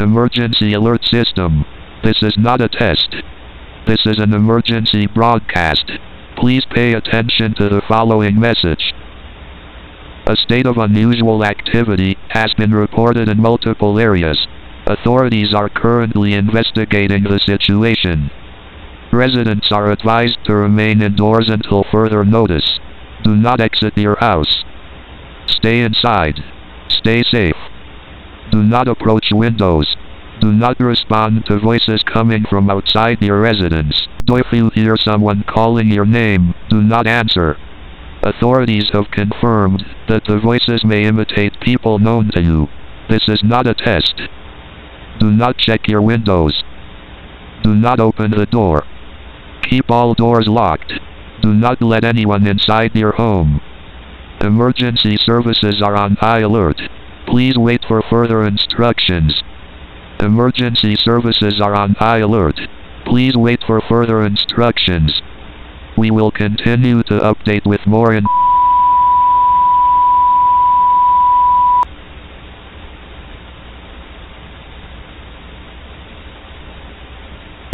Emergency alert system. This is not a test. This is an emergency broadcast. Please pay attention to the following message. A state of unusual activity has been reported in multiple areas. Authorities are currently investigating the situation. Residents are advised to remain indoors until further notice. Do not exit your house. Stay inside. Stay safe. Do not approach windows. Do not respond to voices coming from outside your residence. If you hear someone calling your name, do not answer. Authorities have confirmed that the voices may imitate people known to you. This is not a test. Do not check your windows. Do not open the door. Keep all doors locked. Do not let anyone inside your home. Emergency services are on high alert. Please wait for further instructions. Emergency services are on high alert. Please wait for further instructions. We will continue to update with more